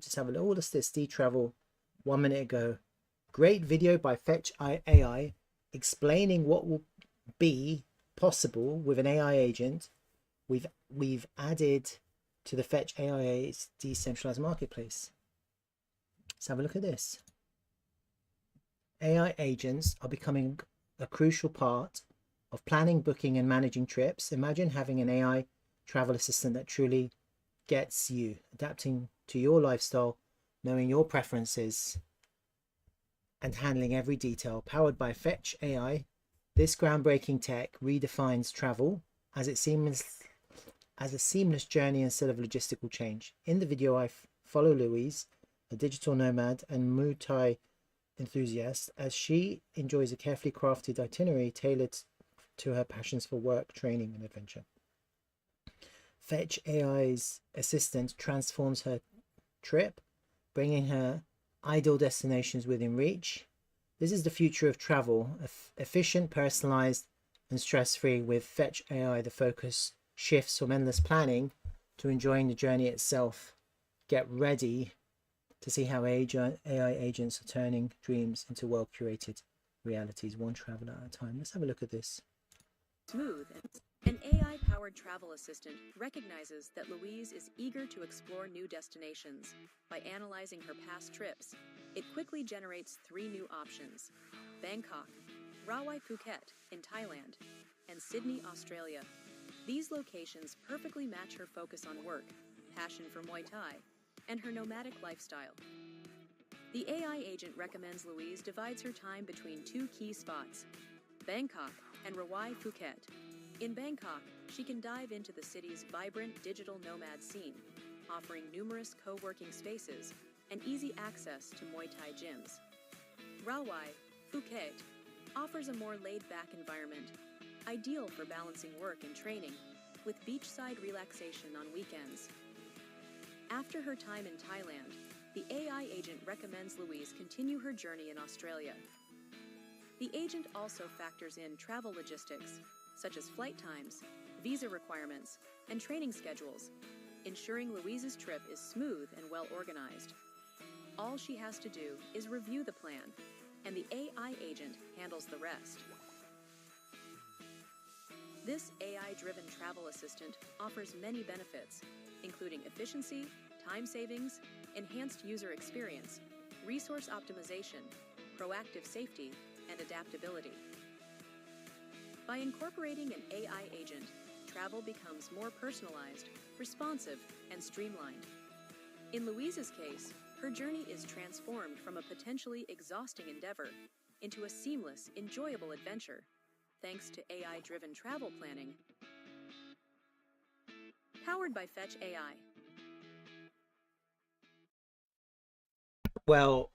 Just have a look. Oh, what's this? Dtravel 1 minute ago. Great video by Fetch AI explaining what will be possible with an AI agent we've added to the Fetch AI's decentralized marketplace. Let's have a look at this. AI agents are becoming a crucial part of planning, booking, and managing trips. Imagine having an AI travel assistant that truly gets you, adapting to your lifestyle, knowing your preferences, and handling every detail. Powered by Fetch AI, this groundbreaking tech redefines travel as a seamless journey instead of logistical change. In the video, I follow Louise, a digital nomad and Muay Thai enthusiast, as she enjoys a carefully crafted itinerary tailored to her passions for work, training, and adventure. Fetch AI's assistant transforms her trip, bringing her ideal destinations within reach. This is the future of travel, efficient, personalized, and stress-free. With Fetch AI, the focus shifts from endless planning to enjoying the journey itself. Get ready to see how AI agents are turning dreams into well-curated realities, one traveler at a time. Let's have a look at this. Smooth. An AI-powered travel assistant recognizes that Louise is eager to explore new destinations. By analyzing her past trips, it quickly generates 3 new options: Bangkok, Rawai Phuket in Thailand, and Sydney, Australia. These locations perfectly match her focus on work, passion for Muay Thai, and her nomadic lifestyle. The AI agent recommends Louise divides her time between 2 key spots: Bangkok and Rawai Phuket. In Bangkok, she can dive into the city's vibrant digital nomad scene, offering numerous co-working spaces and easy access to Muay Thai gyms. Rawai Phuket offers a more laid-back environment, ideal for balancing work and training, with beachside relaxation on weekends. After her time in Thailand, the AI agent recommends Louise continue her journey in Australia. The agent also factors in travel logistics, such as flight times, visa requirements, and training schedules, ensuring Louise's trip is smooth and well organized. All she has to do is review the plan, and the AI agent handles the rest. This AI-driven travel assistant offers many benefits, including efficiency, time savings, enhanced user experience, resource optimization, proactive safety, and adaptability. By incorporating an AI agent, travel becomes more personalized, responsive, and streamlined. In Louise's case, her journey is transformed from a potentially exhausting endeavor into a seamless, enjoyable adventure, thanks to AI-driven travel planning. Powered by Fetch AI. Well,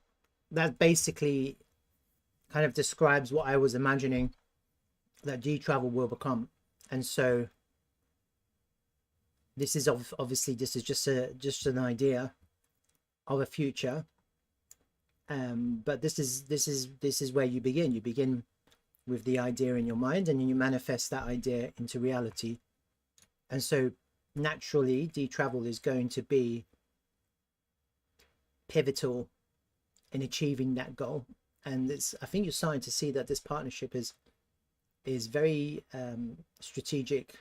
that basically kind of describes what I was imagining that Dtravel will become. And so this is obviously this is just an idea of a future, but this is where you begin with the idea in your mind, and you manifest that idea into reality. And so naturally Dtravel is going to be pivotal in achieving that goal. And I think you're starting to see that this partnership is very strategic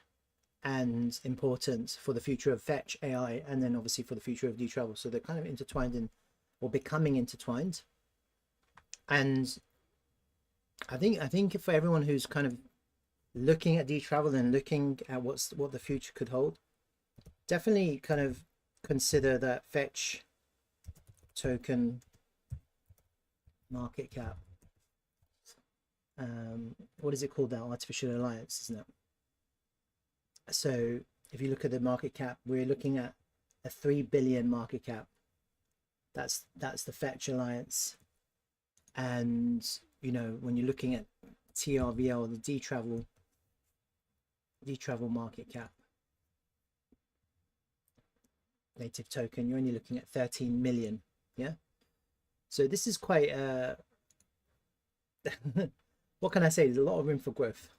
and important for the future of Fetch AI, and then obviously for the future of Dtravel. So they're kind of intertwined or becoming intertwined. And I think for everyone who's kind of looking at Dtravel and looking at what the future could hold, definitely kind of consider that Fetch token market cap. What is it called now? Artificial Alliance, isn't it? So if you look at the market cap, we're looking at a 3 billion market cap. That's the Fetch Alliance. And you know, when you're looking at TRVL, the Dtravel market cap native token, you're only looking at 13 million. Yeah, so this is quite what can I say? There's a lot of room for growth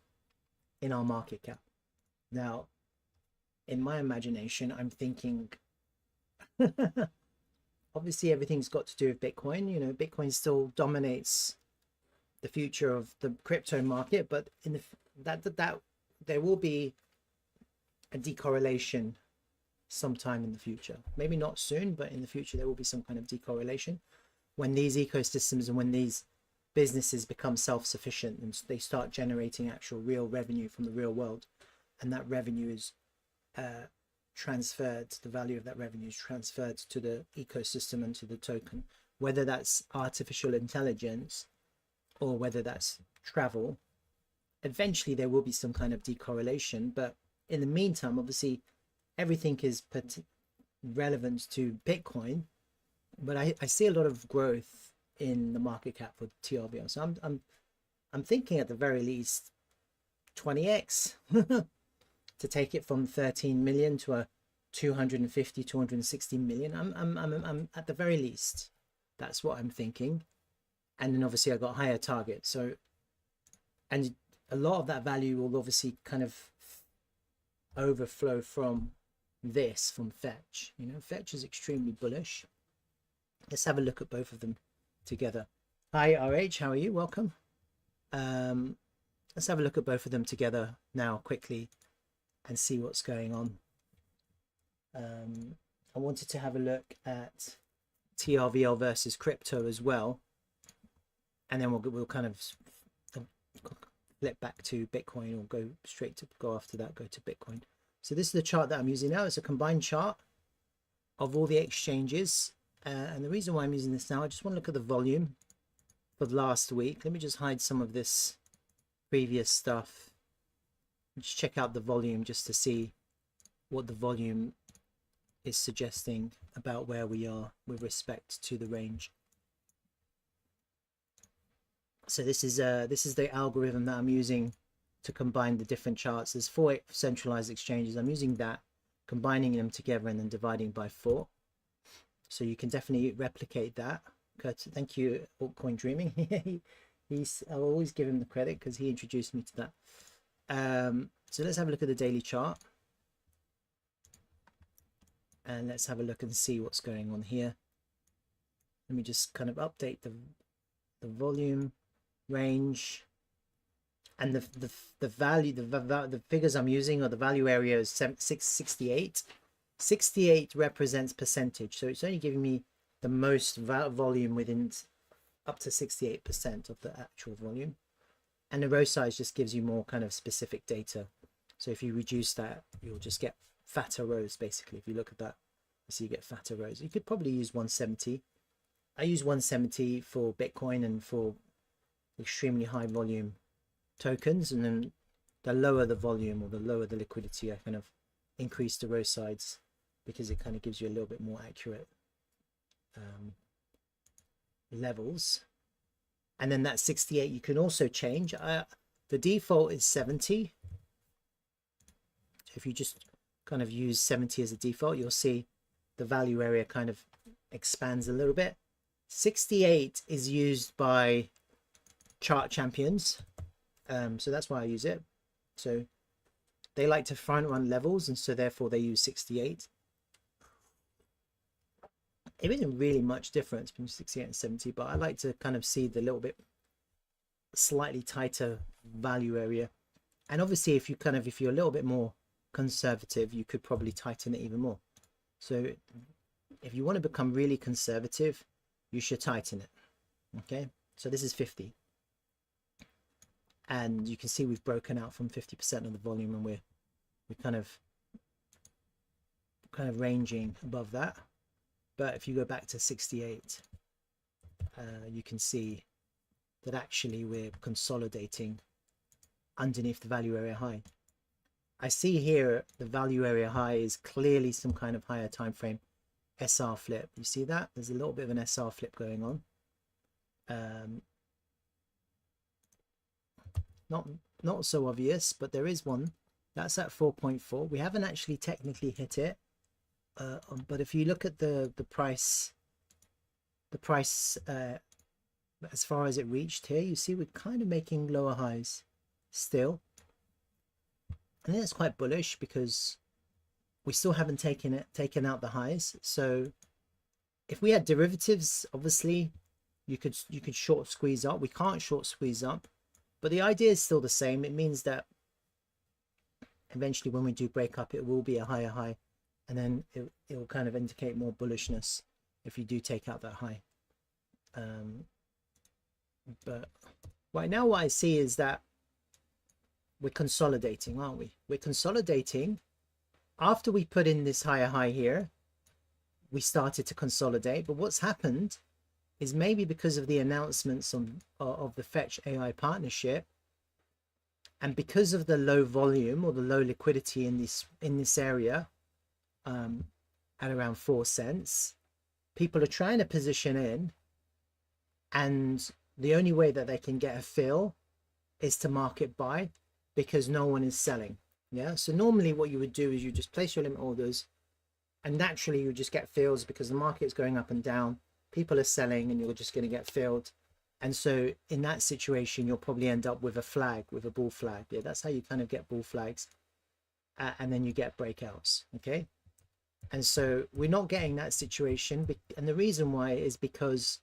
in our market cap. Now, in my imagination, I'm thinking obviously everything's got to do with Bitcoin. You know, Bitcoin still dominates the future of the crypto market, but in the that there will be a decorrelation sometime in the future. Maybe not soon, but in the future there will be some kind of decorrelation when these ecosystems and when these businesses become self-sufficient and they start generating actual real revenue from the real world, and that revenue is transferred, the value of that revenue is transferred to the ecosystem and to the token, whether that's artificial intelligence or whether that's travel. Eventually there will be some kind of decorrelation, but in the meantime, obviously everything is relevant to Bitcoin, but I see a lot of growth in the market cap for TRVL. So I'm thinking at the very least 20x to take it from 13 million to a 250, 260 million. I'm at the very least, that's what I'm thinking. And then obviously I got higher targets. So, and a lot of that value will obviously kind of overflow from this, from Fetch. You know, Fetch is extremely bullish. Let's have a look at both of them together. Hi RH, how are you? Welcome. Let's have a look at both of them together now quickly and see what's going on. I wanted to have a look at TRVL versus crypto as well, and then we'll kind of flip back to Bitcoin, or go after that, go to Bitcoin. So this is the chart that I'm using now. It's a combined chart of all the exchanges, and the reason why I'm using this now, I just want to look at the volume for last week. Let me just hide some of this previous stuff. Just check out the volume just to see what the volume is suggesting about where we are with respect to the range. So this is the algorithm that I'm using to combine the different charts. There's 4 centralized exchanges. I'm using that, combining them together and then dividing by 4. So you can definitely replicate that. Kurt, thank you, Altcoin Dreaming. I'll always give him the credit because he introduced me to that. So let's have a look at the daily chart. And let's have a look and see what's going on here. Let me just kind of update the volume range, and the value, the figures I'm using, or the value area is 668. 68 represents percentage, so it's only giving me the most volume within up to 68% of the actual volume, and the row size just gives you more kind of specific data. So if you reduce that, you'll just get fatter rows. Basically, if you look at that, you see you get fatter rows. You could probably use 170. I use 170 for Bitcoin and for extremely high volume tokens, and then the lower the volume or the lower the liquidity, I kind of increase the row size because it kind of gives you a little bit more accurate levels. And then that 68 you can also change. The default is 70. If you just kind of use 70 as a default, you'll see the value area kind of expands a little bit. 68 is used by chart champions, so that's why I use it. So they like to front run levels, and so therefore they use 68. It isn't really much difference between 68 and 70, but I like to kind of see the little bit slightly tighter value area. And obviously if you're a little bit more conservative, you could probably tighten it even more. So if you want to become really conservative, you should tighten it. Okay, so this is 50, and you can see we've broken out from 50% of the volume, and we're kind of ranging above that. But if you go back to 68, you can see that actually we're consolidating underneath the value area high. I see here the value area high is clearly some kind of higher time frame SR flip. You see that? There's a little bit of an SR flip going on. Not so obvious, but there is one. That's at 4.4. We haven't actually technically hit it, but if you look at the price as far as it reached here, you see we're kind of making lower highs still. I think that's quite bullish because we still haven't taken out the highs. So if we had derivatives, obviously you could short squeeze up. We can't short squeeze up, but the idea is still the same. It means that eventually when we do break up, it will be a higher high, and then it will kind of indicate more bullishness if you do take out that high. But right now what I see is that we're consolidating, aren't we? We're consolidating. After we put in this higher high here, we started to consolidate. But what's happened is maybe because of the announcements of the Fetch AI partnership, and because of the low volume or the low liquidity in this area, at around 4 cents, people are trying to position in, and the only way that they can get a fill is to market buy, because no one is selling. Yeah, so normally what you would do is you just place your limit orders, and naturally you just get fills because the market is going up and down, people are selling, and you're just going to get filled. And so in that situation you'll probably end up with a flag, with a bull flag. Yeah, that's how you kind of get bull flags, and then you get breakouts. Okay, and so we're not getting that situation, and the reason why is because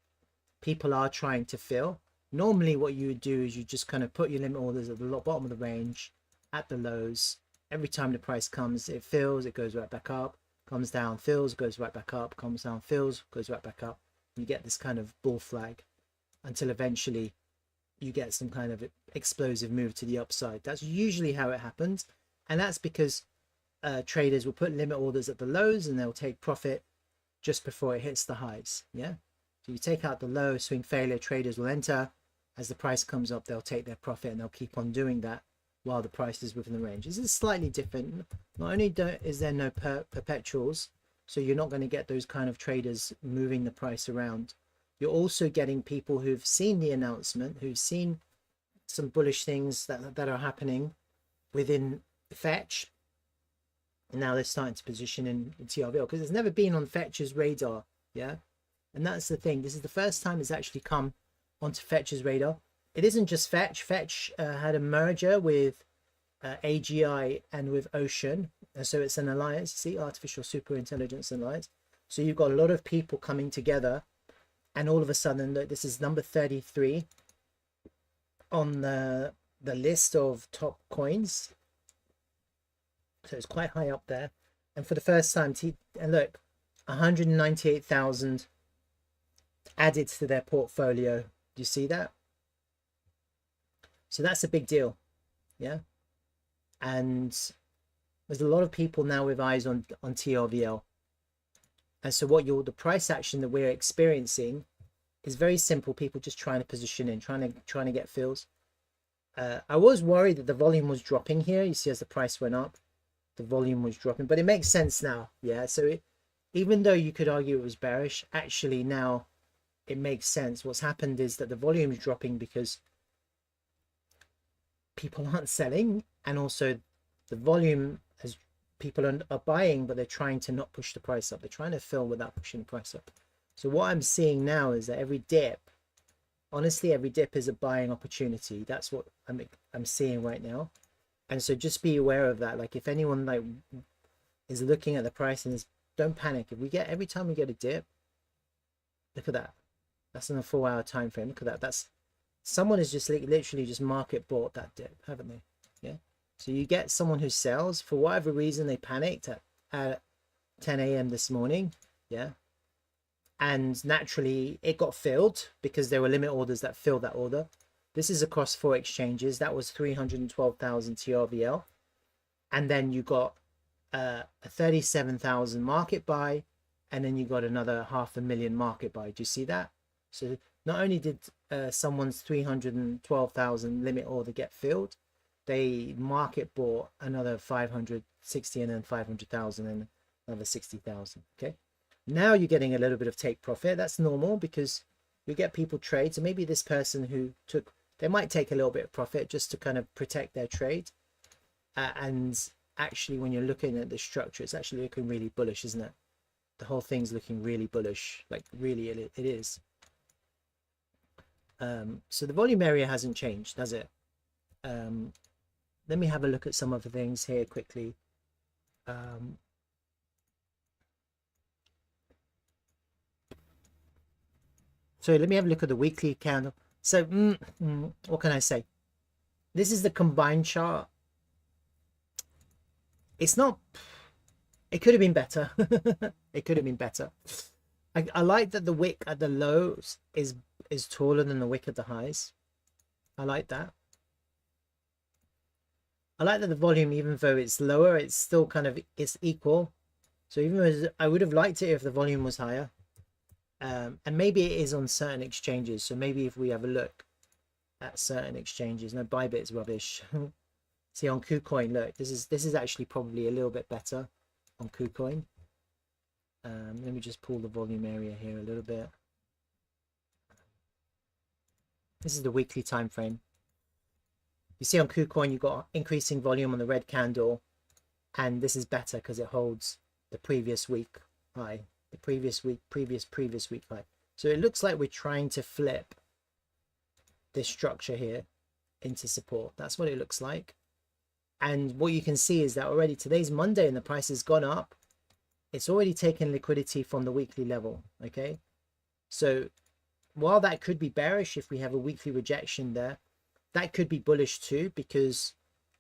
people are trying to fill. Normally what you would do is you just kind of put your limit orders at the bottom of the range, at the lows. Every time the price comes, it fills, it goes right back up, comes down, fills, goes right back up, comes down, fills, goes right back up. You get this kind of bull flag until eventually you get some kind of explosive move to the upside. That's usually how it happens, and that's because traders will put limit orders at the lows and they'll take profit just before it hits the highs. Yeah, so you take out the low, swing failure, traders will enter. As the price comes up, they'll take their profit, and they'll keep on doing that while the price is within the range. This is slightly different. Not only is there no perpetuals, so you're not going to get those kind of traders moving the price around, you're also getting people who've seen the announcement, who've seen some bullish things that are happening within Fetch, and now they're starting to position in TRVL, because it's never been on Fetch's radar. Yeah, and that's the thing. This is the first time it's actually come onto Fetch's radar. It isn't just Fetch. Fetch had a merger with AGI and with Ocean, and so it's an alliance. See, Artificial Super Intelligence Alliance. So you've got a lot of people coming together, and all of a sudden, look, this is number 33 on the list of top coins. So it's quite high up there, and for the first time, and look, 198,000 added to their portfolio. Do you see that? So that's a big deal. Yeah, and there's a lot of people now with eyes on TRVL, and so the price action that we're experiencing is very simple. People just trying to position in, trying to get fills. I was worried that the volume was dropping here. You see, as the price went up, the volume was dropping, but it makes sense now. Yeah, so even though you could argue it was bearish, actually now it makes sense. What's happened is that the volume is dropping because people aren't selling, and also the volume, as people are buying, but they're trying to not push the price up. They're trying to fill without pushing the price up. So what I'm seeing now is that every dip, honestly, every dip is a buying opportunity. That's what I'm seeing right now. And so just be aware of that. Like, if anyone like is looking at the price, and don't panic. Every time we get a dip, look at that. That's in a 4-hour time frame. Look at that. That's someone has just literally just market bought that dip, haven't they? Yeah. So you get someone who sells for whatever reason. They panicked at 10 a.m. this morning. Yeah. And naturally it got filled because there were limit orders that filled that order. This is across 4 exchanges. That was 312,000 TRVL. And then you got a 37,000 market buy, and then you got another 500,000 market buy. Do you see that? So not only did someone's 312,000 limit order get filled, they market bought another 560, and then 500,000, and another 60,000. Okay, now you're getting a little bit of take profit. That's normal because you get people trade. So maybe this person who they might take a little bit of profit just to kind of protect their trade. And actually, when you're looking at the structure, it's actually looking really bullish, isn't it? The whole thing's looking really bullish. Like, really, it is. So the volume area hasn't changed, does it? Let me have a look at some of the things here quickly. So let me have a look at the weekly candle. So what can I say? This is the combined chart. It's not, it could have been better. It could have been better. I like that the wick at the lows is taller than the wick at the highs. I like that. I like that the volume, even though it's lower, it's still kind of, it's equal. So even though I would have liked it if the volume was higher. And maybe it is on certain exchanges. So maybe if we have a look at certain exchanges, no, Bybit is rubbish. See on KuCoin, look, this is actually probably a little bit better on KuCoin. Let me just pull the volume area here a little bit. This is the weekly time frame. You see on KuCoin, you've got increasing volume on the red candle, and this is better because it holds the previous week high, the previous week, previous week high. So it looks like we're trying to flip this structure here into support. That's what it looks like. And what you can see is that already today's Monday and the price has gone up. It's already taken liquidity from the weekly level. Okay, so while that could be bearish if we have a weekly rejection there, that could be bullish too, because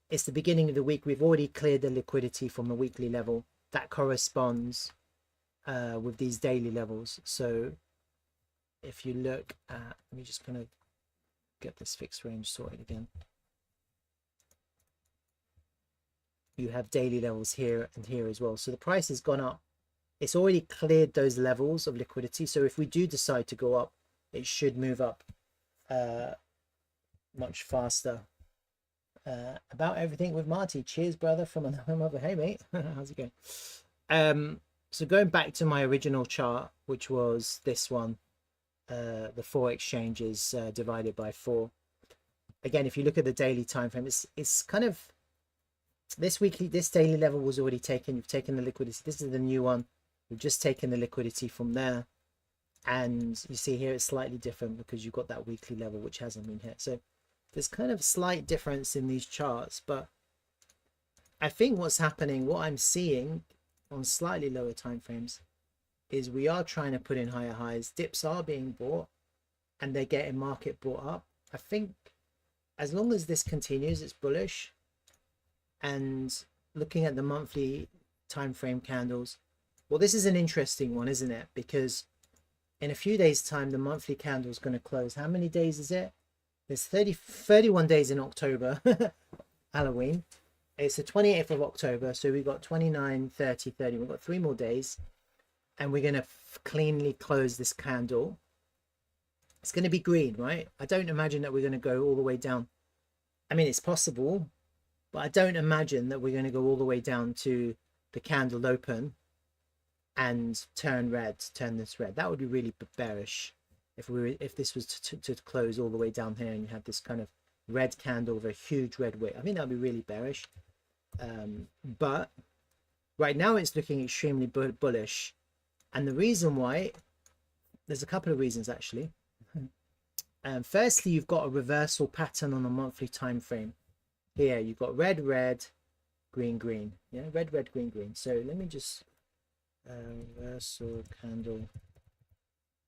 it's the beginning of the week. We've already cleared the liquidity from the weekly level that corresponds with these daily levels. So if you look at, let me just kind of get this fixed range sorted again. You have daily levels here and here as well. So the price has gone up. It's already cleared those levels of liquidity. So if we do decide to go up, it should move up much faster. About everything with Marty. Cheers, brother, from another mother. Hey, mate. How's it going? So going back to my original chart, which was this one, the 4 exchanges divided by 4. Again, if you look at the daily time frame, it's kind of this daily level was already taken. You've taken the liquidity. This is the new one. We've just taken the liquidity from there, and you see here it's slightly different because you've got that weekly level which hasn't been hit. So there's kind of slight difference in these charts, but I think what's happening, what I'm seeing on slightly lower time frames, is we are trying to put in higher highs. Dips are being bought and they're getting market brought up. I think as long as this continues, it's bullish. And looking at the monthly time frame candles, well, this is an interesting one, isn't it? Because in a few days time, the monthly candle is going to close. How many days is it? There's 31 days in October, Halloween. It's the 28th of October. So we've got 29, 30, 30. We've got 3 more days. And we're going to cleanly close this candle. It's going to be green, right? I don't imagine that we're going to go all the way down. I mean, it's possible, but I don't imagine that we're going to go all the way down to the candle open and turn this red. That would be really bearish if this was to close all the way down here and you have this kind of red candle with a huge red wick. I think that would be really bearish. But right now it's looking extremely bullish. And the reason why, there's a couple of reasons actually. Firstly, you've got a reversal pattern on a monthly time frame. Here you've got red, red, green, green. Yeah, red, red, green, green. So let me just reversal candle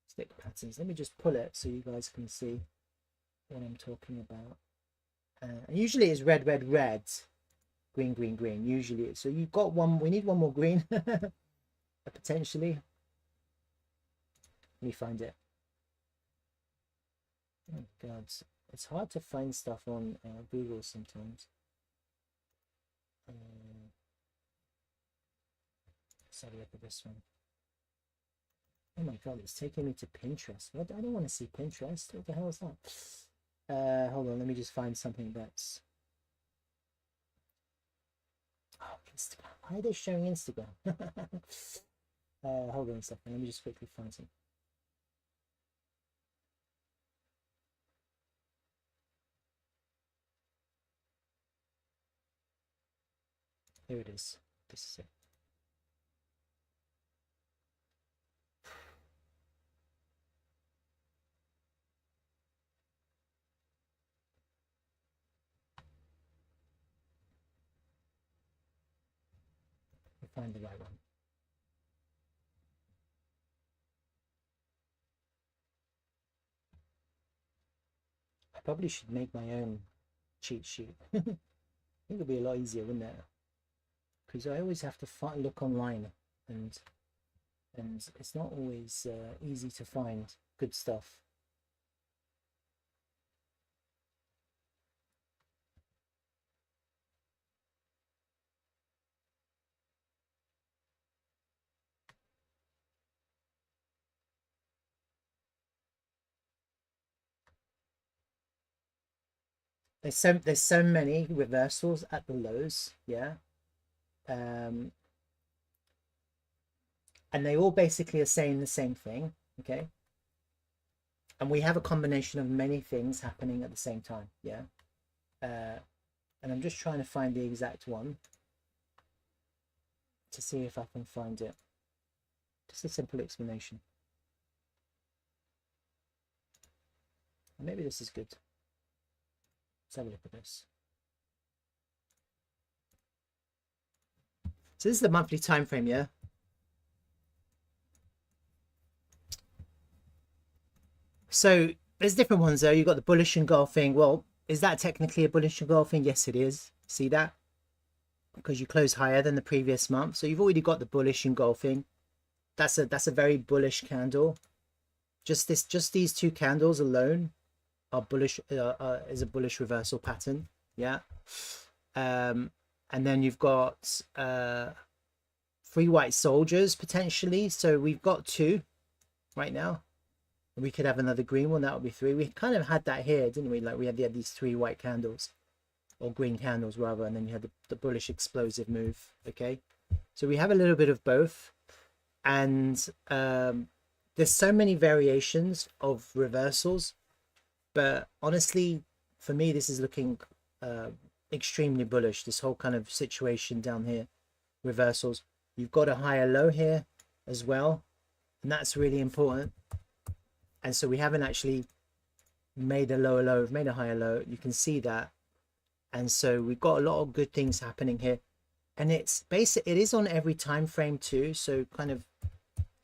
stick patterns. Let me just pull it so you guys can see what I'm talking about. And usually it's red, red, red, green, green, green. Usually, so you've got one. We need one more green, potentially. Let me find it. Oh God, it's hard to find stuff on Google sometimes. Let's have a look at this one. Oh my God, it's taking me to Pinterest. What? I don't want to see Pinterest. What the hell is that? Hold on, let me just find something that's... Oh, Instagram. Why are they showing Instagram? Hold on a second. Let me just quickly find something. Here it is. This is it. Find the right one. I probably should make my own cheat sheet. I think it'd be a lot easier, wouldn't it? Because I always have to look online, and it's not always easy to find good stuff. There's so many reversals at the lows, yeah. And they all basically are saying the same thing, okay. And we have a combination of many things happening at the same time, yeah. And I'm just trying to find the exact one to see if I can find it. Just a simple explanation. Maybe this is good. Let's have a look at this. So this is the monthly time frame, yeah. So there's different ones though. You've got the bullish engulfing. Well, is that technically a bullish engulfing? Yes, it is. See that? Because you close higher than the previous month. So you've already got the bullish engulfing. That's a very bullish candle. Just these two candles alone are bullish, is a bullish reversal pattern, yeah. And then you've got 3 white soldiers potentially, so we've got 2 right now. We could have another green one, that would be 3. We kind of had that here, didn't we? Like we had these 3 white candles, or green candles rather, and then you had the bullish explosive move, okay. So we have a little bit of both, and there's so many variations of reversals. But honestly, for me, this is looking extremely bullish. This whole kind of situation down here, reversals. You've got a higher low here as well, and that's really important. And so we haven't actually made a lower low, we've made a higher low. You can see that. And so we've got a lot of good things happening here. And it's basic. It is on every time frame too. So kind of,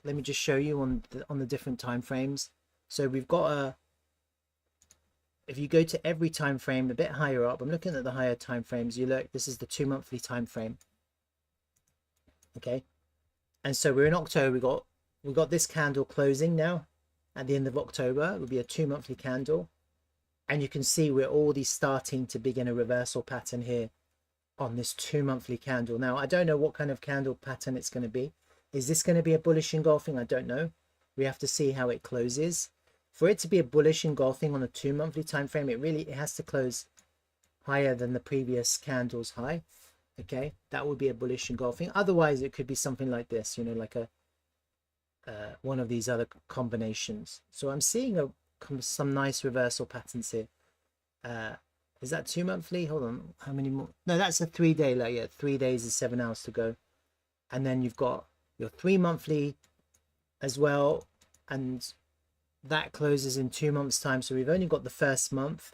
let me just show you on the different time frames. So we've got if you go to every time frame a bit higher up, I'm looking at the higher time frames. You look, this is the 2 monthly time frame, okay. And so we're in October. We got this candle closing now at the end of October. It will be a 2 monthly candle, and you can see we're already starting to begin a reversal pattern here on this 2 monthly candle. Now I don't know what kind of candle pattern it's going to be. Is this going to be a bullish engulfing? I don't know. We have to see how it closes. For it to be a bullish engulfing on a 2 monthly time frame, it has to close higher than the previous candle's high, okay. That would be a bullish engulfing. Otherwise it could be something like this, you know, like a one of these other combinations. So I'm seeing some nice reversal patterns here. Is that 2 monthly? Hold on, how many more? No, that's a 3 day, like, yeah, 3 days and 7 hours to go. And then you've got your 3 monthly as well, and that closes in 2 months time. So we've only got the first month,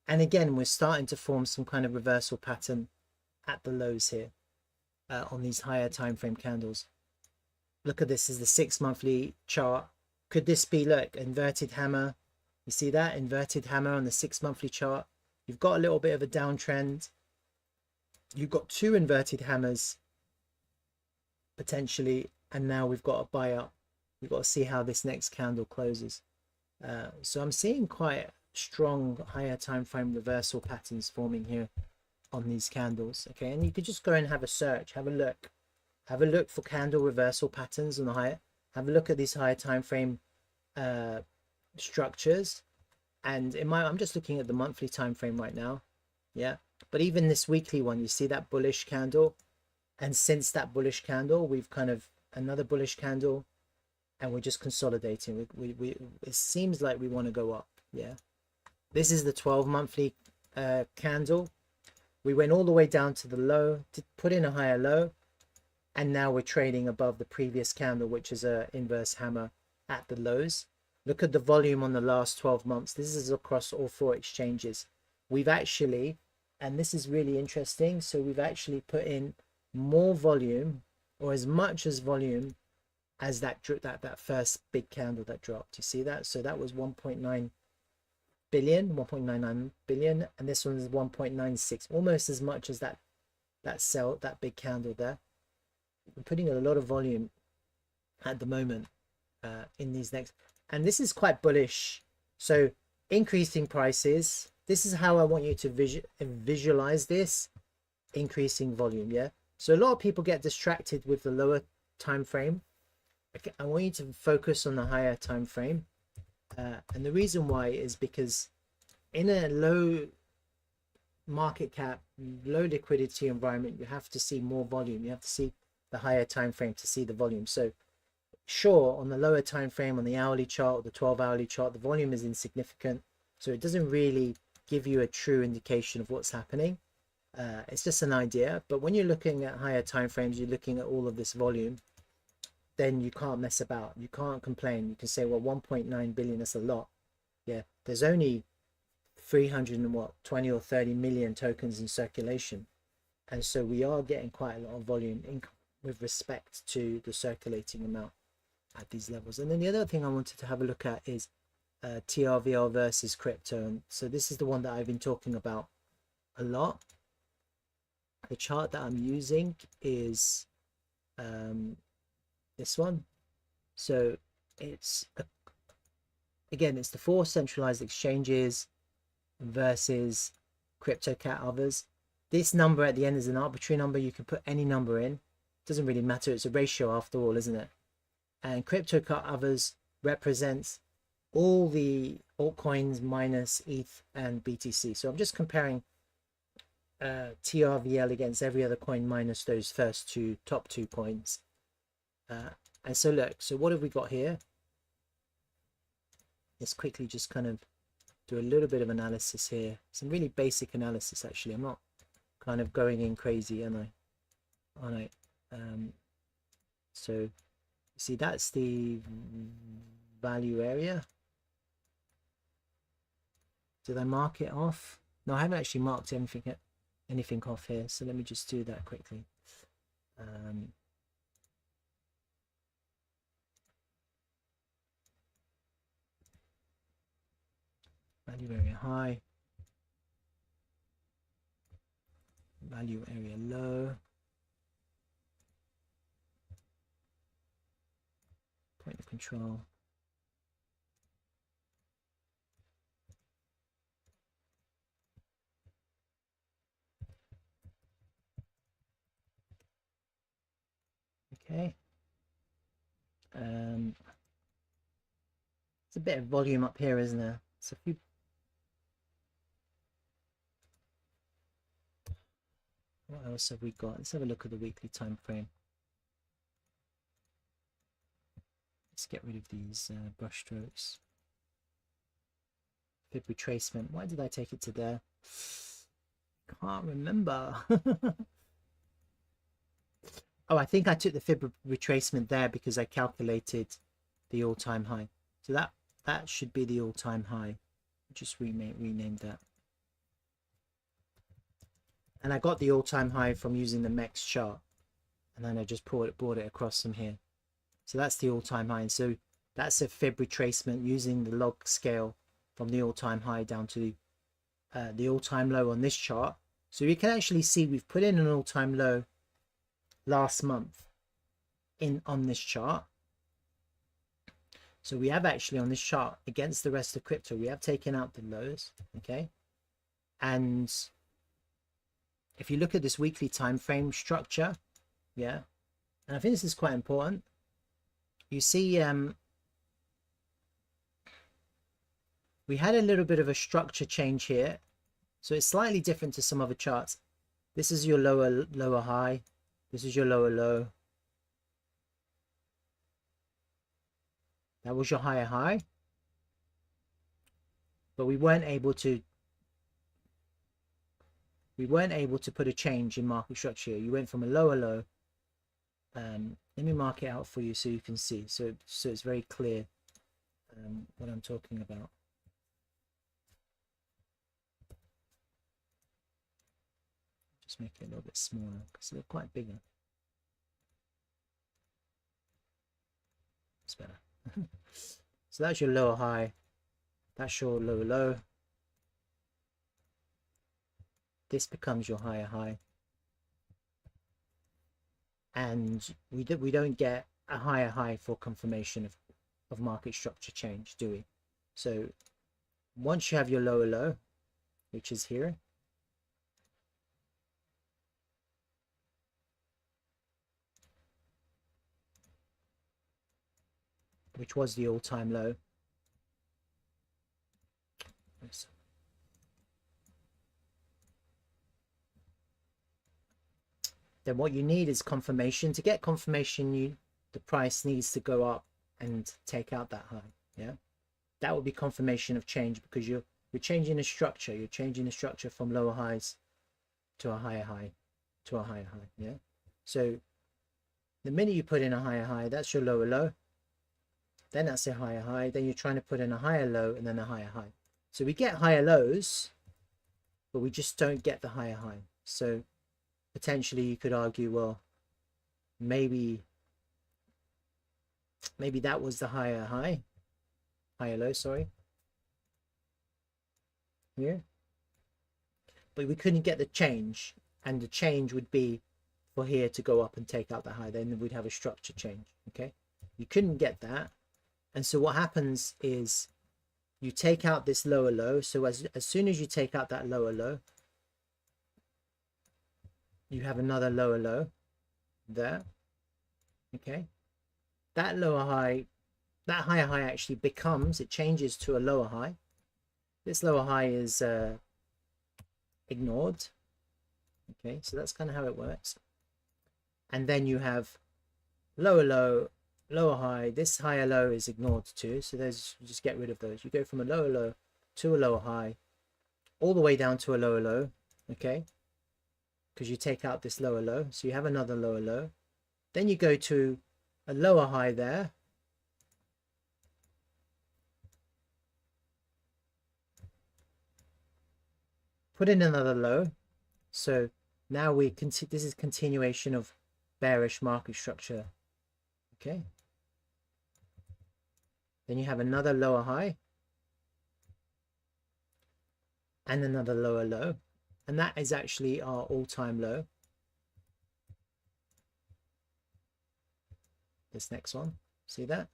and again we're starting to form some kind of reversal pattern at the lows here on these higher time frame candles. Look at this, is the 6 monthly chart. Could this be, look, inverted hammer? You see that inverted hammer on the 6 monthly chart? You've got a little bit of a downtrend. You've got 2 inverted hammers potentially, and now we've got a buy up. We've got to see how this next candle closes. So I'm seeing quite strong higher time frame reversal patterns forming here on these candles, okay. And you could just go and have a search, have a look for candle reversal patterns on the higher. Have a look at these higher time frame structures, and I'm just looking at the monthly time frame right now, yeah. But even this weekly one, you see that bullish candle, and since that bullish candle, we've kind of another bullish candle, and we're just consolidating. It seems like we want to go up, yeah. This is the 12 monthly candle. We went all the way down to the low to put in a higher low, and now we're trading above the previous candle, which is a inverse hammer at the lows. Look at the volume on the last 12 months. This is across all 4 exchanges. We've actually, and this is really interesting, so we've actually put in more volume, or as much as volume as that first big candle that dropped. You see that? So that was 1.9 billion, 1.99 billion, and this one is 1.96, almost as much as that big candle there. We're putting a lot of volume at the moment in these next, and this is quite bullish. So increasing prices, this is how I want you to visualize this, increasing volume. Yeah, so a lot of people get distracted with the lower time frame. I want you to focus on the higher time frame, and the reason why is because in a low market cap, low liquidity environment, you have to see more volume. You have to see the higher time frame to see the volume. So sure, on the lower time frame, on the hourly chart or the 12-hourly chart, the volume is insignificant, so it doesn't really give you a true indication of what's happening. It's just an idea. But when you're looking at higher time frames, you're looking at all of this volume, then you can't mess about. You can't complain. You can say, well, 1.9 billion is a lot. Yeah, there's only 320 or 30 million tokens in circulation, and so we are getting quite a lot of volume with respect to the circulating amount at these levels. And then the other thing I wanted to have a look at is TRVL versus crypto. And so this is the one that I've been talking about a lot. The chart that I'm using is this one. So it's again, it's the 4 centralized exchanges versus crypto cat others. This number at the end is an arbitrary number. You can put any number in. It doesn't really matter. It's a ratio after all, isn't it? And crypto cat others represents all the altcoins minus ETH and BTC. So I'm just comparing TRVL against every other coin minus those first top two coins. And so look, so what have we got here? Let's quickly just kind of do a little bit of analysis here. Some really basic analysis, actually. I'm not kind of going in crazy, am I? So you see, that's the value area. Did I mark it off? No, I haven't actually marked anything off here. So let me just do that quickly. Value area high, value area low, point of control. Okay. It's a bit of volume up here, isn't there? So if you what else have we got? Let's have a look at the weekly time frame. Let's get rid of these brush strokes. Fib retracement. Why did I take it to there? Can't remember. Oh, I think I took the fib retracement there because I calculated the all-time high. So that should be the all-time high. Just rename that. And I got the all-time high from using the MEX chart, and then I just brought it across from here. So that's the all-time high. And so that's a fib retracement using the log scale from the all-time high down to the all-time low on this chart. So you can actually see we've put in an all-time low last month on this chart. So we have actually on this chart against the rest of crypto, we have taken out the lows. Okay, and if you look at this weekly time frame structure, yeah, and I think this is quite important, you see we had a little bit of a structure change here, so it's slightly different to some other charts. This is your lower high, this is your lower low, that was your higher high, but we weren't able to put a change in market structure. You went from a lower low. Let me mark it out for you so you can see. So it's very clear what I'm talking about. Just make it a little bit smaller because they're quite bigger. It's better. So that's your lower high. That's your lower low. this becomes your higher high, and we don't get a higher high for confirmation of market structure change, do we? So once you have your lower low, which is here, which was the all-time low. Then what you need is confirmation. To get confirmation, the price needs to go up and take out that high. Yeah, that would be confirmation of change, because you're changing the structure. You're changing the structure from lower highs to a higher high to a higher high. Yeah, so the minute you put in a higher high, that's your lower low. Then that's a higher high. Then you're trying to put in a higher low and then a higher high. So we get higher lows, but we just don't get the higher high. So potentially you could argue, well, maybe that was the higher low, sorry, here. But we couldn't get the change, and the change would be for here to go up and take out the high. Then we'd have a structure change. Okay, you couldn't get that, and so what happens is you take out this lower low. So as soon as you take out that lower low, you have another lower low there. Okay, that lower high, that higher high actually becomes, it changes to a lower high. This lower high is ignored. Okay, so that's kind of how it works. And then you have lower low, lower high. This higher low is ignored too, so there's, just get rid of those. You go from a lower low to a lower high, all the way down to a lower low. Okay, because you take out this lower low, so you have another lower low. Then you go to a lower high there, put in another low. So now this is continuation of bearish market structure. Okay, then you have another lower high and another lower low, and that is actually our all-time low. This next one, see that?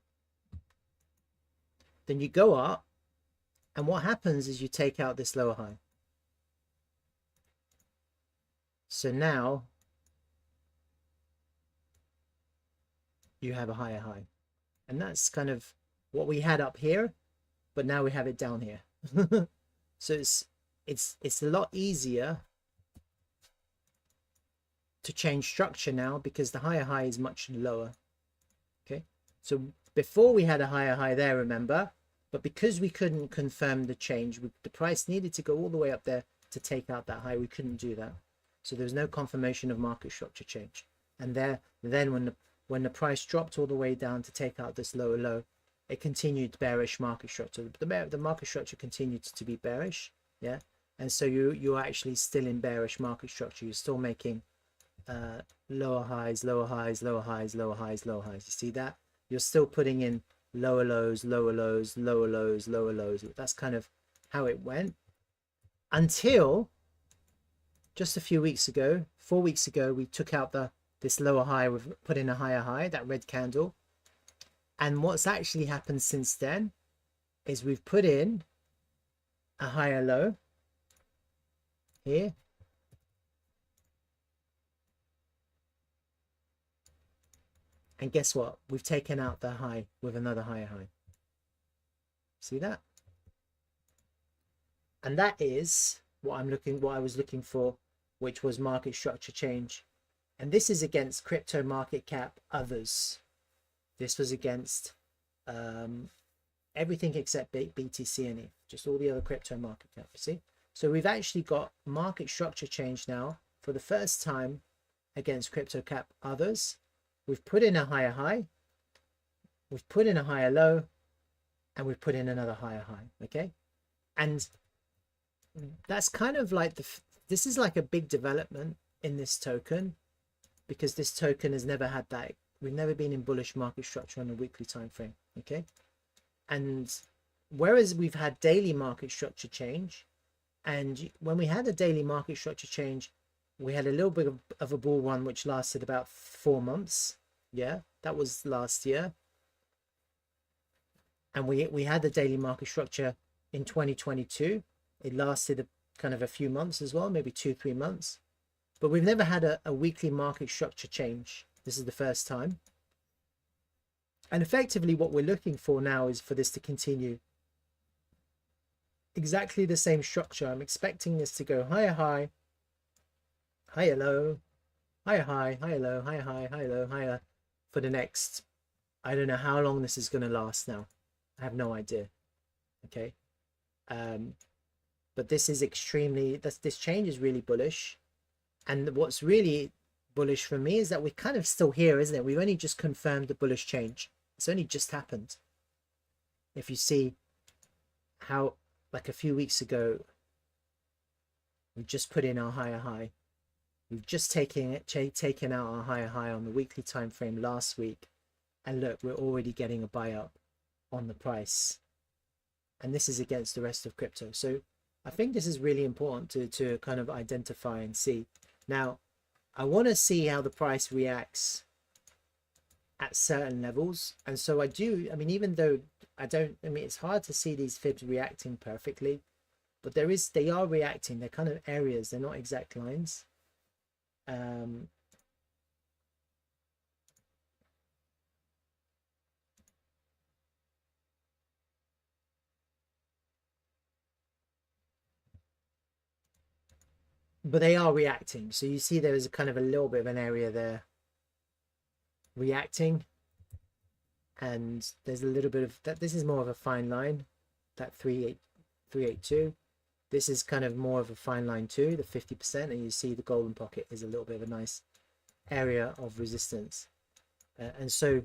Then you go up, and what happens is you take out this lower high. So now you have a higher high, and that's kind of what we had up here, but now we have it down here. So it's a lot easier to change structure now, because the higher high is much lower. Okay, so before we had a higher high there, remember, but because we couldn't confirm the change, the price needed to go all the way up there to take out that high. We couldn't do that, so there was no confirmation of market structure change. And then when the price dropped all the way down to take out this lower low, it continued bearish market structure. The market structure continued to be bearish. Yeah, and so you're actually still in bearish market structure. You're still making lower highs, lower highs, lower highs, lower highs, lower highs. You see that? You're still putting in lower lows, lower lows, lower lows, lower lows. That's kind of how it went until just a few weeks ago, 4 weeks ago, we took out this lower high. We've put in a higher high, that red candle. And what's actually happened since then is we've put in a higher low here. And guess what? We've taken out the high with another higher high. See that? And that is what I was looking for, which was market structure change. And this is against crypto market cap others. This was against everything except BTC and ETH, just all the other crypto market cap. See? So we've actually got market structure change now for the first time against crypto cap others. We've put in a higher high, we've put in a higher low, and we've put in another higher high. Okay, and that's kind of like this is like a big development in this token, because this token has never had that. We've never been in bullish market structure on a weekly time frame. Okay, and whereas we've had daily market structure change, And when we had a daily market structure change, we had a little bit of a bull run which lasted about 4 months. Yeah, that was last year. And we had the daily market structure in 2022. It lasted kind of a few months as well, maybe 2-3 months. But we've never had a weekly market structure change. This is the first time. And effectively what we're looking for now is for this to continue. Exactly the same structure. I'm expecting this to go higher high, higher low, higher high, higher low, higher high, higher low, higher for the next, I don't know how long this is going to last now. I have no idea. Okay. But this is extremely, this change is really bullish. And what's really bullish for me is that we're kind of still here, isn't it? We've only just confirmed the bullish change. It's only just happened. If you see how, like a few weeks ago, we just put in our higher high. We've just taken out our higher high on the weekly time frame last week. And look, we're already getting a buy up on the price. And this is against the rest of crypto. So I think this is really important to kind of identify and see. Now, I want to see how the price reacts at certain levels. And so I mean, even though it's hard to see these fibs reacting perfectly, but they are reacting. They're kind of areas. They're not exact lines. But they are reacting. So you see there is a kind of a little bit of an area there reacting. And there's a little bit of that. This is more of a fine line, that 382. This is kind of more of a fine line too, the 50%. And you see the golden pocket is a little bit of a nice area of resistance. And so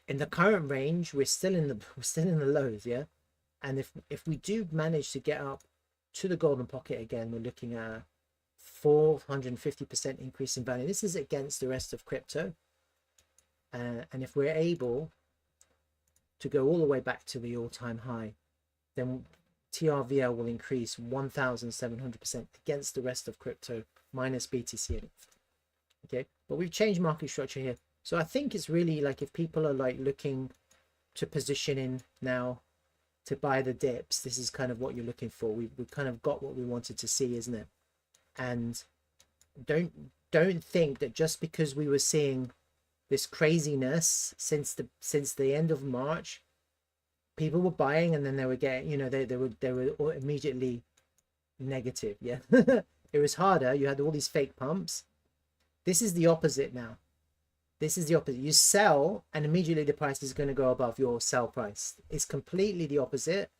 in the current range, we're still in the lows, yeah. And if we do manage to get up to the golden pocket again, we're looking at 450% increase in value. This is against the rest of crypto. And if we're able to go all the way back to the all-time high, then TRVL will increase 1,700% against the rest of crypto minus BTC. Okay, but we've changed market structure here. So I think it's really like if people are like looking to position in now to buy the dips, this is kind of what you're looking for. We've kind of got what we wanted to see, isn't it? And don't think that just because we were seeing this craziness since the end of March, people were buying and then they were getting, you know, they were immediately negative. Yeah. It was harder. You had all these fake pumps. This is the opposite now. This is the opposite. You sell and immediately the price is going to go above your sell price. It's completely the opposite.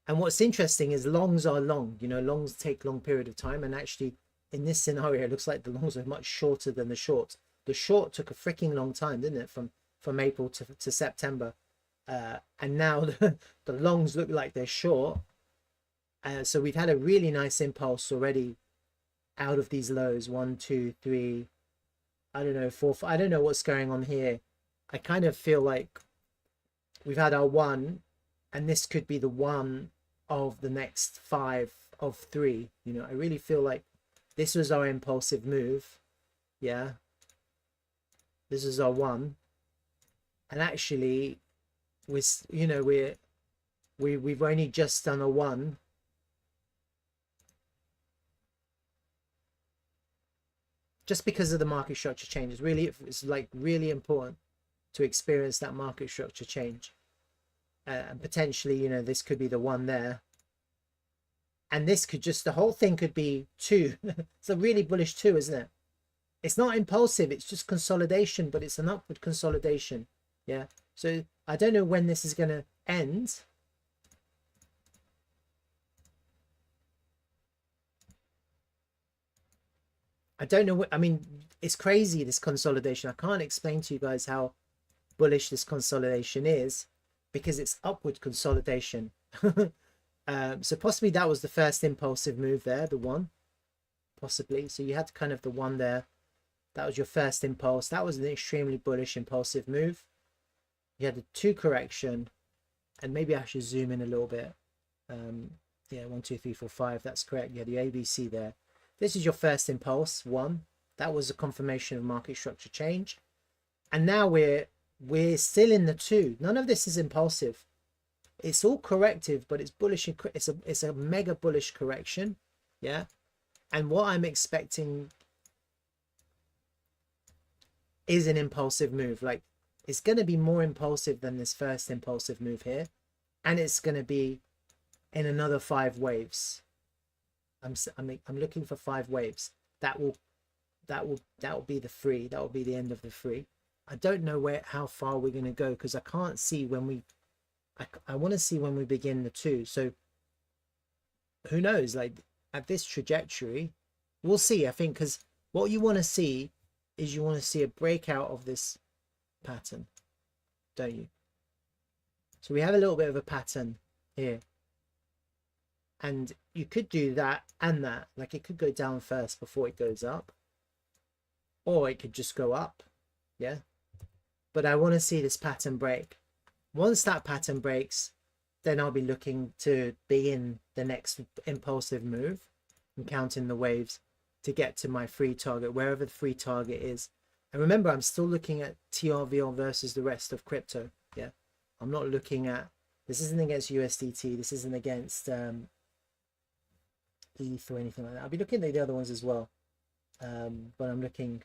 And what's interesting is longs are long. You know, longs take long period of time. And actually, in this scenario, it looks like the longs are much shorter than the short. The short took a freaking long time, didn't it? From April to September. And now the longs look like they're short. So we've had a really nice impulse already out of these lows. 1, 2, 3, I don't know, 4, 5. I don't know what's going on here. I kind of feel like we've had our 1, and this could be the 1 of the next 5 of 3. You know, I really feel like this was our impulsive move. Yeah, this is our 1, and actually we've only just done a 1. Just because of the market structure changes. Really, it's like really important to experience that market structure change. And potentially, you know, this could be the 1 there. And this could just, the whole thing could be 2. It's a really bullish 2, isn't it? It's not impulsive, it's just consolidation, but it's an upward consolidation. Yeah. So I don't know when this is going to end. I don't know what, I mean, it's crazy, this consolidation. I can't explain to you guys how bullish this consolidation is because it's upward consolidation. So possibly that was the first impulsive move there, the 1, possibly. So you had kind of the 1 there. That was your first impulse. That was an extremely bullish impulsive move. You had the 2 correction, and maybe I should zoom in a little bit. Yeah, 1, 2, 3, 4, 5. That's correct. Yeah, the ABC there. This is your first impulse, 1. That was a confirmation of market structure change. And now we're still in the 2. None of this is impulsive. It's all corrective, but it's bullish. It's a mega bullish correction. Yeah. And what I'm expecting is an impulsive move. Like, it's going to be more impulsive than this first impulsive move here. And it's going to be in another 5 waves. I'm looking for 5 waves. That will be the free. That will be the end of the free. I don't know how far we're going to go, because I can't see when we I want to see when we begin the 2. So who knows, like at this trajectory, we'll see. I think, because what you want to see is you want to see a breakout of this pattern, don't you? So we have a little bit of a pattern here, and you could do that and that. Like, it could go down first before it goes up, or it could just go up. Yeah, but I want to see this pattern break. Once that pattern breaks, then I'll be looking to begin the next impulsive move and counting the waves to get to my free target, wherever the free target is. And remember, I'm still looking at TRVL versus the rest of crypto. Yeah, I'm not looking at, this isn't against USDT, this isn't against ETH or anything like that. I'll be looking at the other ones as well, but I'm looking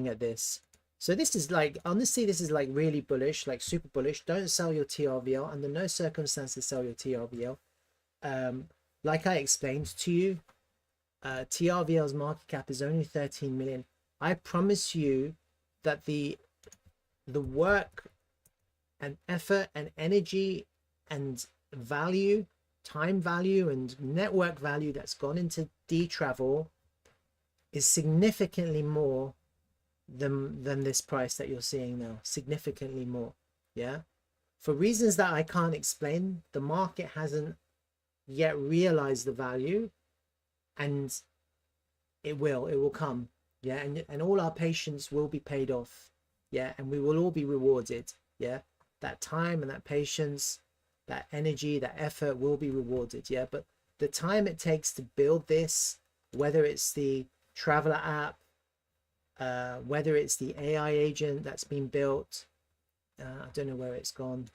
at this. So this is like, honestly, this is like really bullish, like super bullish. Don't sell your TRVL. Under no circumstances sell your TRVL. Like I explained to you, TRVL's market cap is only 13 million. I promise you that the work and effort and energy and value, time value and network value that's gone into Dtravel is significantly more than this price that you're seeing now. Significantly more. Yeah, for reasons that I can't explain, the market hasn't yet realized the value, and it will come. Yeah, and all our patience will be paid off. Yeah, and we will all be rewarded. Yeah, that time and that patience, that energy, that effort will be rewarded. Yeah, but the time it takes to build this, whether it's the Traveler app, whether it's the AI agent that's been built, I don't know where it's gone.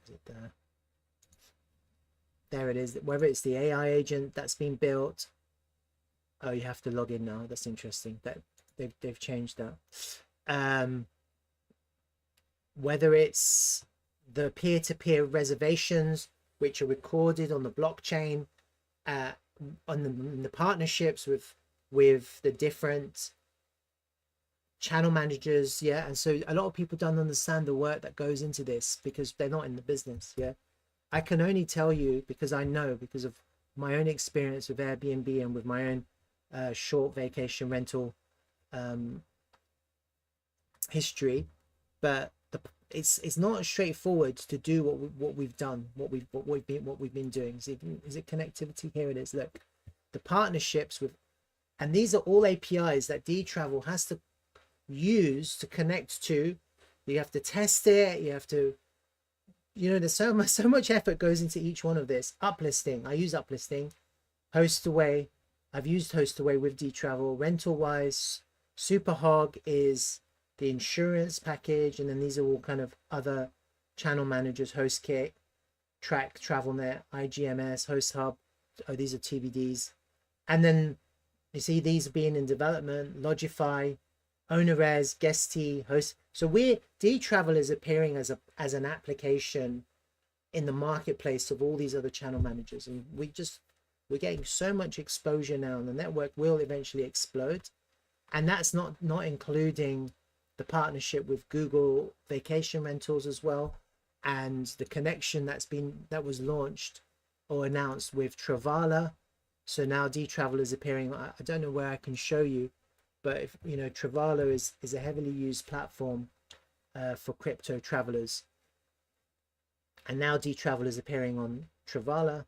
Is it there? There it is. Whether it's the AI agent that's been built. Oh, you have to log in now. That's interesting. That they've changed that. Whether it's the peer-to-peer reservations which are recorded on the blockchain, on the partnerships with the different channel managers. Yeah, and so a lot of people don't understand the work that goes into this because they're not in the business. Yeah, I can only tell you because I know, because of my own experience with Airbnb and with my own short vacation rental history, but it's not straightforward to do what we've done, what we've been doing. Is it connectivity? Here it is. Look, the partnerships with, and these are all APIs that Dtravel has to use to connect to. You have to test it. You have to, there's so much effort goes into each one of this. Uplisting, I use uplisting. Hostaway, I've used Hostaway with Dtravel. Rental wise, Superhog is the insurance package, and then these are all kind of other channel managers: HostKit, Track, TravelNet, IGMS, HostHub. Oh, these are TBDs. And then you see these being in development: Logify, OwnerRes, Guesty, Host. So Dtravel is appearing as an application in the marketplace of all these other channel managers, and we're getting so much exposure now, and the network will eventually explode. And that's not including the partnership with Google Vacation Rentals as well, and the connection that was launched or announced with Travala. So now Dtravel is appearing. I don't know where I can show you, but if Travala is a heavily used platform for crypto travelers, and now Dtravel is appearing on Travala.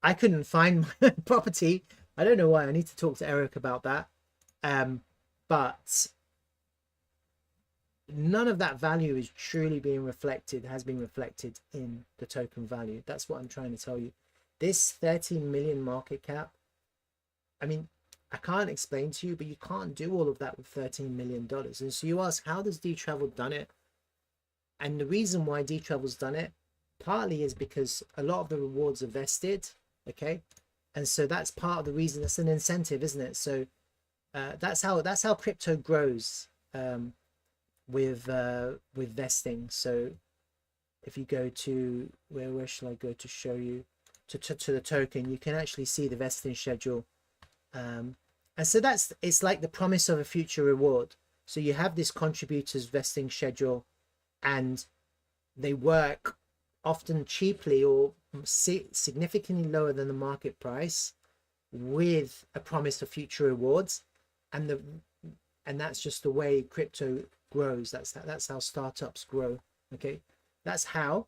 I couldn't find my property. I don't know why. I need to talk to Eric about that. But none of that value is truly being reflected, has been reflected in the token value. That's what I'm trying to tell you. This 13 million market cap, I mean, I can't explain to you, but you can't do all of that with $13 million. And so you ask, how does Dtravel done it? And the reason why Dtravel's done it partly is because a lot of the rewards are vested, okay? And so that's part of the reason. That's an incentive, isn't it? So that's how crypto grows, with vesting. So if you go to where shall I go to show you to the token, you can actually see the vesting schedule. And so it's like the promise of a future reward. So you have this contributors vesting schedule, and they work often cheaply or significantly lower than the market price, with a promise of future rewards. And that's just the way crypto grows. That's how startups grow. Okay, that's how.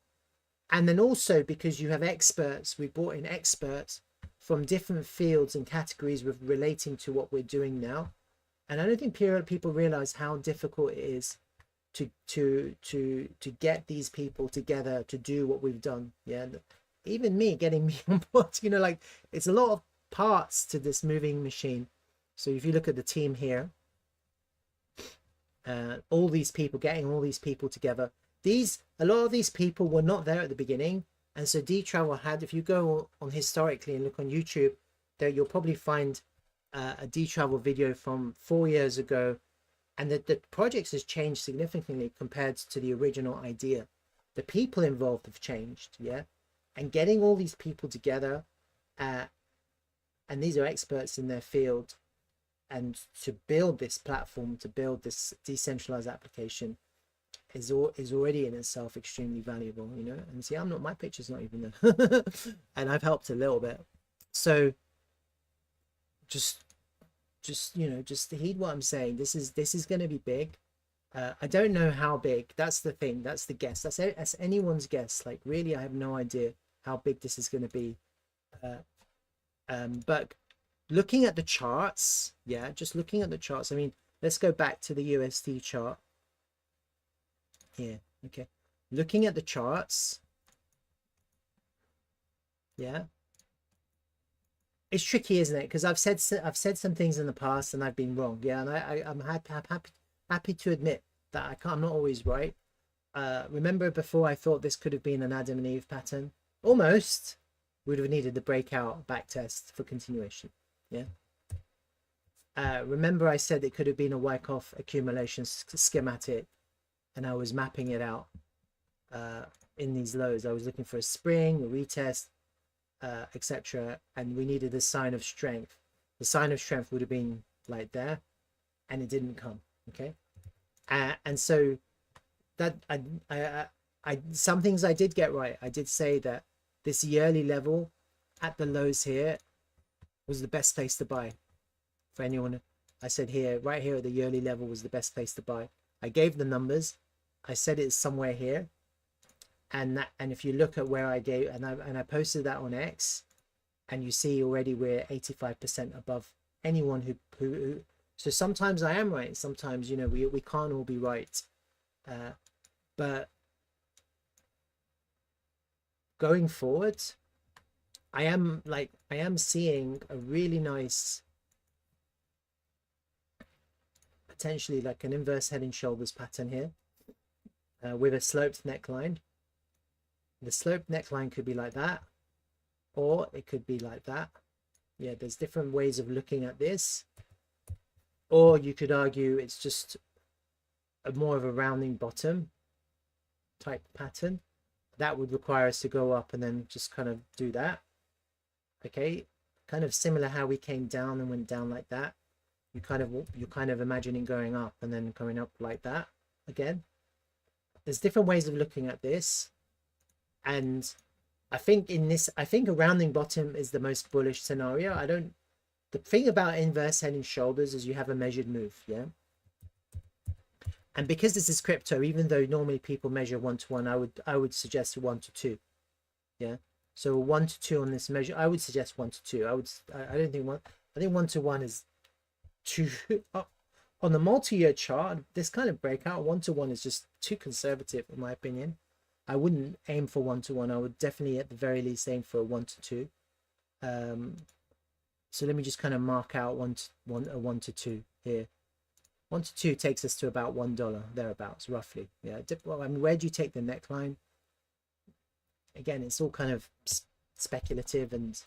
And then also, because you have experts, we brought in experts from different fields and categories with relating to what we're doing now. And I don't think people realize how difficult it is to get these people together to do what we've done. Yeah, even me getting me on board, you know, like, it's a lot of parts to this moving machine. So if you look at the team here, all these people, getting all these people together, a lot of these people were not there at the beginning. And so Dtravel had, if you go on historically and look on YouTube, there you'll probably find a Dtravel video from 4 years ago, and the project has changed significantly compared to the original idea. The people involved have changed, yeah, and getting all these people together, and these are experts in their field, and to build this platform, to build this decentralized application, is already in itself extremely valuable, you know. And see, my picture's not even there, and I've helped a little bit. So just you know, just heed what I'm saying. This is going to be big. I don't know how big. That's the thing. That's the guess. That's anyone's guess. Like, really, I have no idea how big this is going to be. But looking at the charts, yeah, just looking at the charts. I mean, let's go back to the USD chart here. Okay, looking at the charts, yeah, it's tricky, isn't it? Because I've said some things in the past and I've been wrong. Yeah, and I'm happy to admit that I'm not always right. Remember before, I thought this could have been an Adam and Eve pattern. Almost. Would have needed the breakout back test for continuation. Yeah. Remember I said it could have been a Wyckoff accumulation schematic, and I was mapping it out in these lows. I was looking for a spring, a retest, etc. And we needed a sign of strength. The sign of strength would have been like there, and it didn't come. Okay. And so that some things I did get right. I did say that this yearly level at the lows here was the best place to buy for anyone. I said here, right here at the yearly level was the best place to buy. I gave the numbers. I said it's somewhere here, and if you look at where I gave, and I posted that on X, and you see already we're 85% above anyone who. So sometimes I am right. Sometimes, you know, we can't all be right, but going forward, I am seeing a really nice, potentially like an inverse head and shoulders pattern here, with a sloped neckline. The sloped neckline could be like that, or it could be like that. Yeah, there's different ways of looking at this. Or you could argue it's just more of a rounding bottom type pattern. That would require us to go up and then just kind of do that. Okay, kind of similar how we came down and went down like that. You're kind of imagining going up and then going up like that again. There's different ways of looking at this, and I think a rounding bottom is the most bullish scenario. The thing about inverse head and shoulders is you have a measured move, yeah. And because this is crypto, even though normally people measure 1-to-1, I would suggest 1-to-2, yeah. So 1-to-2 on this measure, I would suggest 1-to-2. I think 1-to-1 is too On the multi-year chart, this kind of breakout 1-to-1 is just too conservative in my opinion. I wouldn't aim for 1-to-1. I would definitely at the very least aim for a 1-to-2. So let me just kind of mark out a 1-to-2 here. 1-to-2 takes us to about $1 thereabouts, roughly. Yeah. Well, I mean, where do you take the neckline? Again, it's all kind of speculative and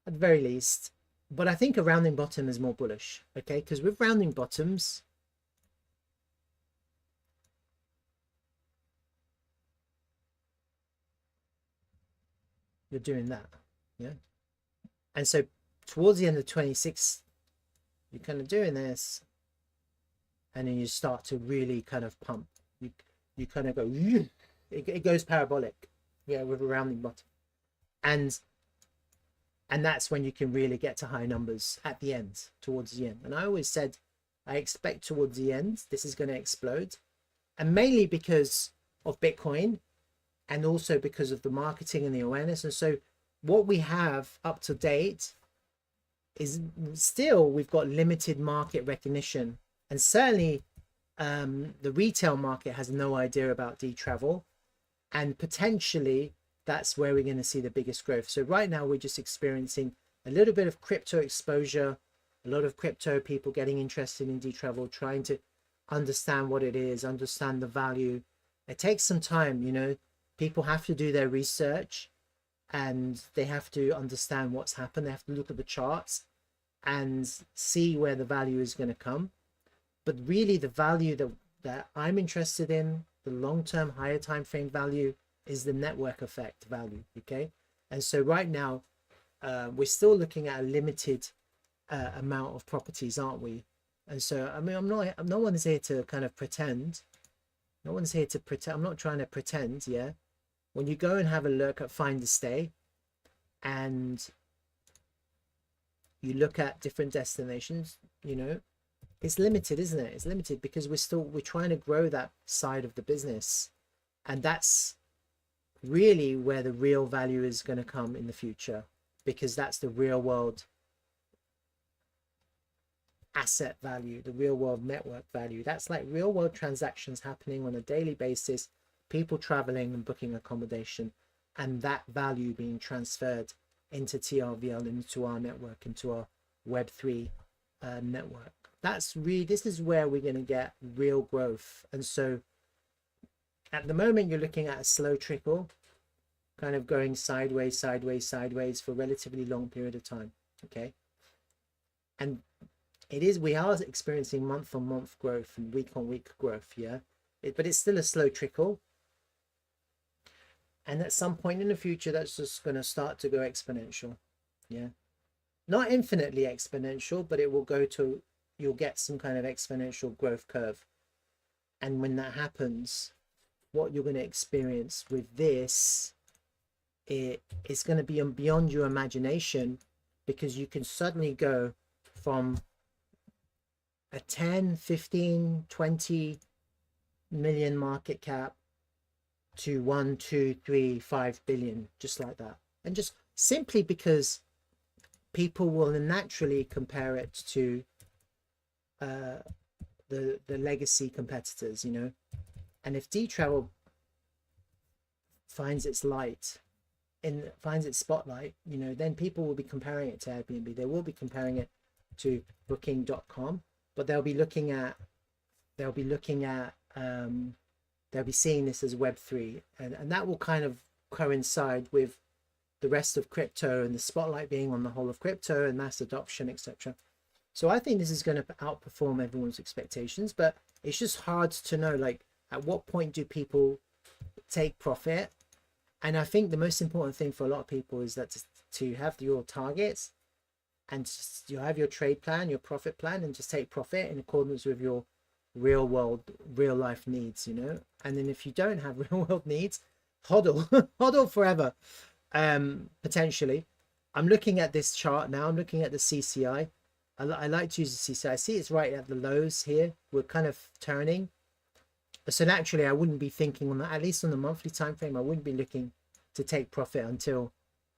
at the very least. But I think a rounding bottom is more bullish, okay? Because with rounding bottoms, you're doing that, yeah? And so towards the end of 26, you're kind of doing this, and then you start to really kind of pump. You kind of go, it goes parabolic, yeah, with a rounding bottom. And that's when you can really get to high numbers at the end, towards the end. And I always said, I expect towards the end, this is going to explode. And mainly because of Bitcoin and also because of the marketing and the awareness. And so what we have up to date is still, we've got limited market recognition. And certainly the retail market has no idea about Dtravel. And potentially that's where we're going to see the biggest growth. So right now we're just experiencing a little bit of crypto exposure, a lot of crypto people getting interested in Dtravel, trying to understand what it is, understand the value. It takes some time, you know, people have to do their research and they have to understand what's happened. They have to look at the charts and see where the value is going to come. But really the value that I'm interested in, the long-term higher time frame value, is the network effect value. Okay, and so right now we're still looking at a limited amount of properties, aren't we? And so I mean, no one is here to kind of pretend. No one's here to pretend. I'm not trying to pretend. Yeah, when you go and have a look at find a stay and you look at different destinations, you know, it's limited, isn't it? It's limited because we're trying to grow that side of the business, and that's really where the real value is going to come in the future, because that's the real world asset value, the real world network value. That's like real world transactions happening on a daily basis, people traveling and booking accommodation, and that value being transferred into TRVL, into our network, into our Web3 network. This is where we're going to get real growth. And so at the moment, you're looking at a slow trickle, kind of going sideways, sideways, sideways for a relatively long period of time. Okay. And we are experiencing month on month growth and week on week growth. Yeah. But it's still a slow trickle. And at some point in the future, that's just going to start to go exponential. Yeah. Not infinitely exponential, but it will you'll get some kind of exponential growth curve. And when that happens, what you're going to experience with this, it's going to be beyond your imagination, because you can suddenly go from a 10, 15, 20 million market cap to 1, 2, 3, 5 billion, just like that. And just simply because people will naturally compare it to the legacy competitors, you know. And if Dtravel finds its spotlight, you know, then people will be comparing it to Airbnb. They will be comparing it to booking.com, but they'll be seeing this as Web3, and that will kind of coincide with the rest of crypto and the spotlight being on the whole of crypto and mass adoption, etc. So I think this is going to outperform everyone's expectations, but it's just hard to know, like, at what point do people take profit? And I think the most important thing for a lot of people is that to have your targets and just, you have your trade plan, your profit plan, and just take profit in accordance with your real world, real life needs, you know. And then if you don't have real world needs, hodl hodl forever. Potentially. I'm looking at this chart now. I'm looking at the CCI. I like to use the CCI. I see it's right at the lows here. We're kind of turning. So naturally, I wouldn't be thinking on that, at least on the monthly time frame, I wouldn't be looking to take profit until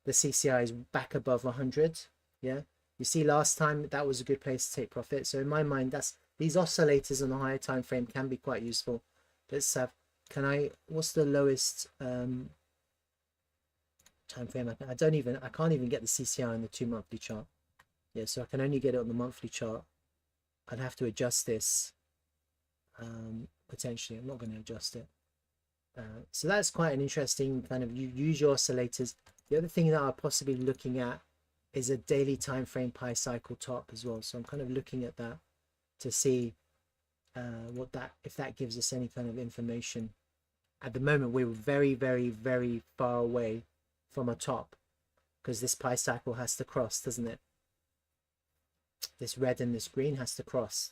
the CCI is back above 100. Yeah. You see, last time that was a good place to take profit. So in my mind, that's these oscillators on a higher time frame can be quite useful. Let's have, what's the lowest time frame? I can't even get the CCI on the 2 monthly chart. Yeah, so I can only get it on the monthly chart. I'd have to adjust this potentially. I'm not going to adjust it. So that's quite an interesting kind of, you use your oscillators. The other thing that I'm possibly looking at is a daily time frame pi cycle top as well. So I'm kind of looking at that to see if that gives us any kind of information. At the moment, we're very, very, very far away from a top because this pi cycle has to cross, doesn't it? This red and this green has to cross,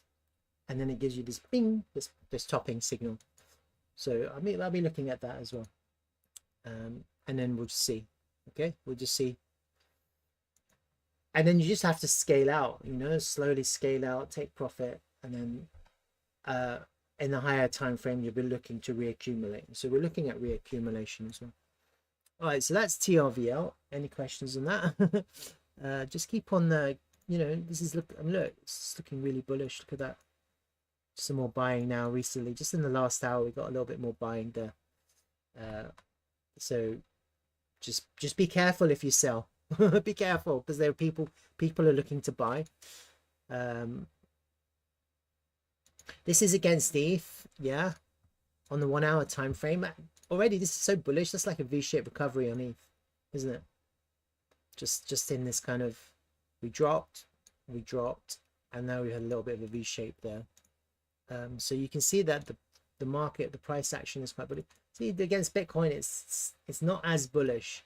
and then it gives you this bing, this topping signal. So I mean, I'll be looking at that as well, and then we'll just see. Okay, we'll just see, and then you just have to scale out, you know, slowly scale out, take profit, and then in the higher time frame you'll be looking to reaccumulate. So we're looking at reaccumulation as well. All right, so that's TRVL. Any questions on that? Just keep on the, you know, this is look, it's looking really bullish. Look at that. Some more buying now recently. Just in the last hour, we got a little bit more buying there. So just be careful if you sell. Be careful, because there are people are looking to buy. This is against ETH, yeah, on the 1 hour time frame. Already this is so bullish. That's like a V-shaped recovery on ETH, isn't it? Just in this kind of, we dropped, and now we had a little bit of a V-shape there. So you can see that the market, the price action is quite bullish. See, against Bitcoin, it's not as bullish.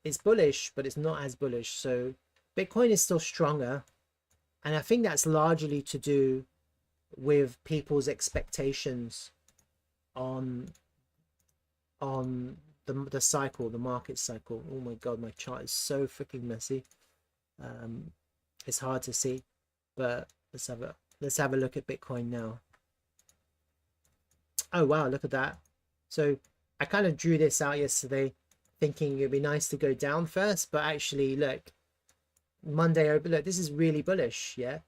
It's bullish, but it's not as bullish. So Bitcoin is still stronger, and I think that's largely to do with people's expectations on the cycle, the market cycle. Oh my god, my chart is so freaking messy. It's hard to see, but let's have a look at Bitcoin now. Oh wow, look at that. So I kind of drew this out yesterday thinking it'd be nice to go down first, but actually look, Monday, look, this is really bullish. Yeah,